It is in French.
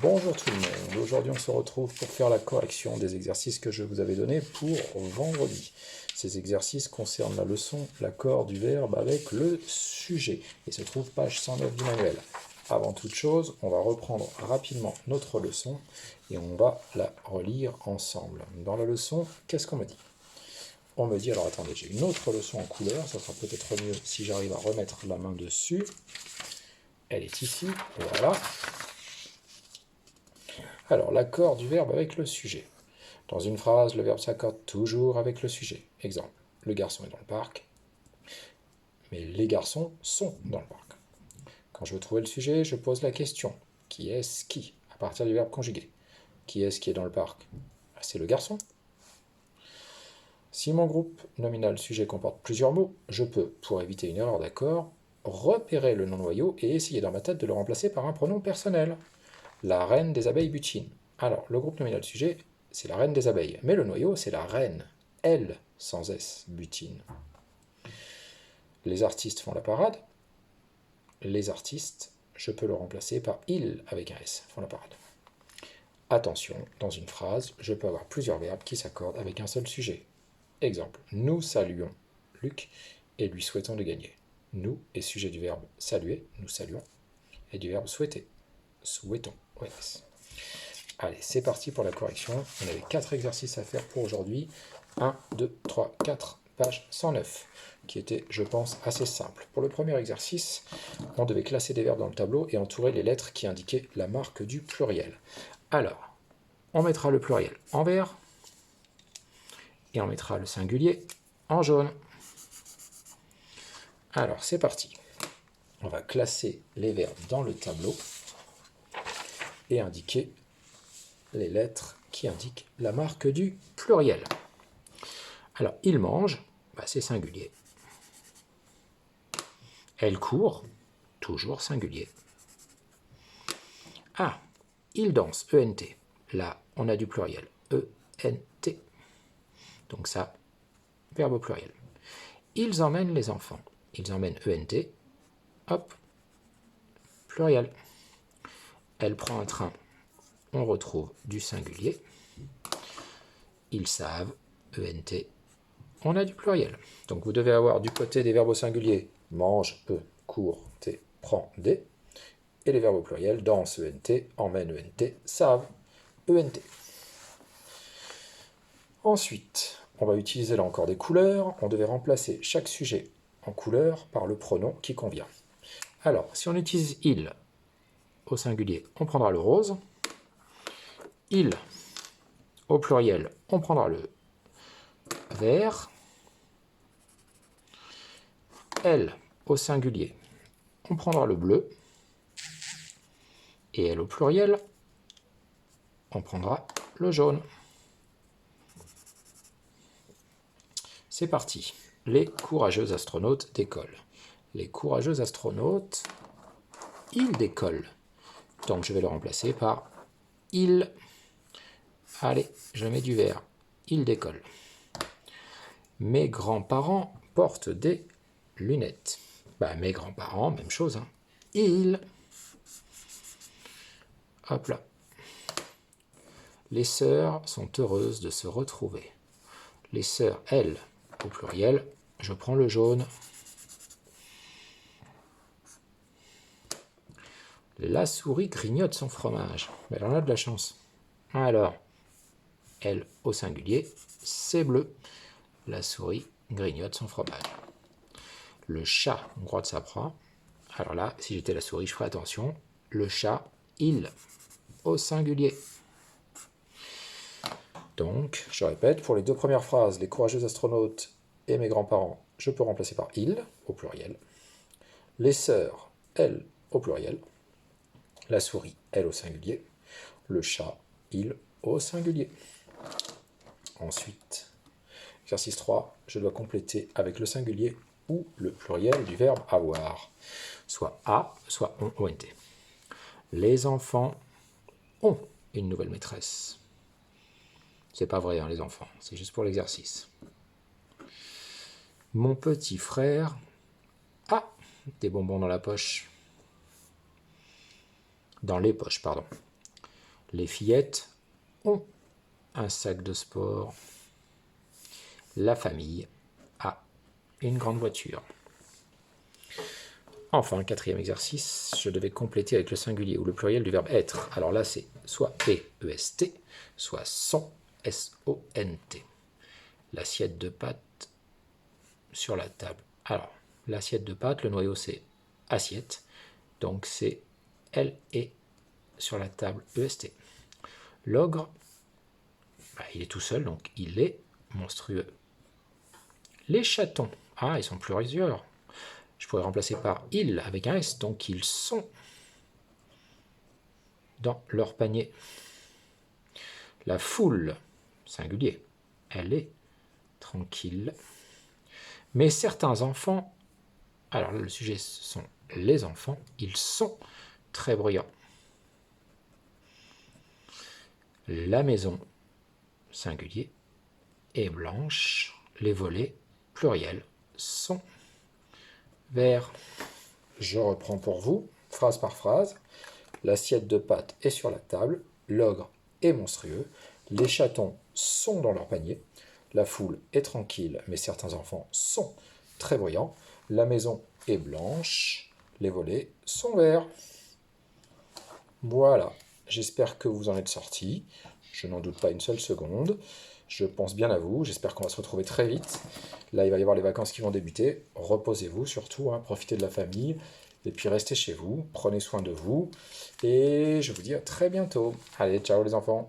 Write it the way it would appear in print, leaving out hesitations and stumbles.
Bonjour tout le monde, aujourd'hui on se retrouve pour faire la correction des exercices que je vous avais donnés pour vendredi. Ces exercices concernent la leçon, l'accord du verbe avec le sujet et se trouve page 109 du manuel. Avant toute chose, on va reprendre rapidement notre leçon et on va la relire ensemble. Dans la leçon, qu'est-ce qu'on me dit? On me dit, alors attendez, j'ai une autre leçon en couleur, ça sera peut-être mieux si j'arrive à remettre la main dessus. Elle est ici, voilà. Alors, l'accord du verbe avec le sujet. Dans une phrase, le verbe s'accorde toujours avec le sujet. Exemple, le garçon est dans le parc, mais les garçons sont dans le parc. Quand je veux trouver le sujet, je pose la question. Qui est-ce qui? À partir du verbe conjugué. Qui est-ce qui est dans le parc? C'est le garçon. Si mon groupe nominal sujet comporte plusieurs mots, je peux, pour éviter une erreur d'accord, repérer le nom noyau et essayer dans ma tête de le remplacer par un pronom personnel. La reine des abeilles butine. Alors, le groupe nominal sujet, c'est la reine des abeilles, mais le noyau, c'est la reine. Elle, sans S, butine. Les artistes font la parade. Les artistes, je peux le remplacer par ils, avec un S, font la parade. Attention, dans une phrase, je peux avoir plusieurs verbes qui s'accordent avec un seul sujet. Exemple, nous saluons Luc et lui souhaitons de gagner. Nous est sujet du verbe saluer, nous saluons, et du verbe souhaiter, souhaitons, OS. Allez, c'est parti pour la correction. On avait 4 exercices à faire pour aujourd'hui. 1, 2, 3, 4, page 109, qui était, je pense, assez simple. Pour le premier exercice, on devait classer des verbes dans le tableau et entourer les lettres qui indiquaient la marque du pluriel. Alors, on mettra le pluriel en vert et on mettra le singulier en jaune. Alors, c'est parti. On va classer les verbes dans le tableau et indiquer les lettres qui indiquent la marque du pluriel. Alors, il mange, c'est singulier. Elle court, toujours singulier. Ah, il danse, ENT. Là, on a du pluriel, ENT. Donc ça, verbe au pluriel. Ils emmènent les enfants. Ils emmènent ENT, hop, pluriel. Elle prend un train, on retrouve du singulier. Ils savent, ENT, on a du pluriel. Donc vous devez avoir du côté des verbes au singulier, mange, court, T, prend, D. Et les verbes au pluriel, danse, ENT, emmène, ENT, savent, ENT. Ensuite, on va utiliser là encore des couleurs. On devait remplacer chaque sujet en couleur par le pronom qui convient. Alors, si on utilise il au singulier, on prendra le rose. Il au pluriel, on prendra le vert. Elle au singulier, on prendra le bleu. Et elle au pluriel, on prendra le jaune. C'est parti. Les courageux astronautes décollent. Les courageux astronautes, ils décollent. Donc je vais le remplacer par il. Allez, je mets du vert. Il décolle. Mes grands-parents portent des lunettes. Mes grands-parents, même chose. Hein. Ils. Hop là. Les sœurs sont heureuses de se retrouver. Les sœurs, elles, au pluriel, je prends le jaune. La souris grignote son fromage. Elle en a de la chance. Alors, elle au singulier, c'est bleu. La souris grignote son fromage. Le chat grotte sa proie. Alors là, si j'étais la souris, je ferais attention. Le chat, il, au singulier. Donc, je répète, pour les deux premières phrases, les courageux astronautes et mes grands-parents, je peux remplacer par il, au pluriel. Les sœurs, elles, au pluriel. La souris, elle, au singulier. Le chat, il, au singulier. Ensuite, exercice 3, je dois compléter avec le singulier ou le pluriel du verbe avoir. Soit a, soit on, ont. Les enfants ont une nouvelle maîtresse. C'est pas vrai, hein, les enfants, c'est juste pour l'exercice. Mon petit frère a des bonbons dans la poche. Dans les poches, pardon. Les fillettes ont un sac de sport. La famille a une grande voiture. Enfin, quatrième exercice, je devais compléter avec le singulier ou le pluriel du verbe être. Alors là, c'est soit est, soit sont, S-O-N-T. L'assiette de pâtes sur la table. Alors, l'assiette de pâtes, le noyau, c'est assiette. Donc, c'est elle est sur la table, EST. L'ogre, il est tout seul, donc il est monstrueux. Les chatons, ils sont plusieurs. Je pourrais remplacer par ils avec un S, donc ils sont dans leur panier. La foule, singulier, elle est tranquille. Mais certains enfants, alors là le sujet ce sont les enfants, ils sont très bruyants. La maison, singulier, est blanche. Les volets, pluriel, sont verts. Je reprends pour vous, phrase par phrase. L'assiette de pâtes est sur la table. L'ogre est monstrueux. Les chatons sont dans leur panier. La foule est tranquille, mais certains enfants sont très bruyants. La maison est blanche. Les volets sont verts. Voilà, j'espère que vous en êtes sortis. Je n'en doute pas une seule seconde. Je pense bien à vous. J'espère qu'on va se retrouver très vite. Là, il va y avoir les vacances qui vont débuter. Reposez-vous surtout, profitez de la famille. Et puis restez chez vous. Prenez soin de vous. Et je vous dis à très bientôt. Allez, ciao les enfants.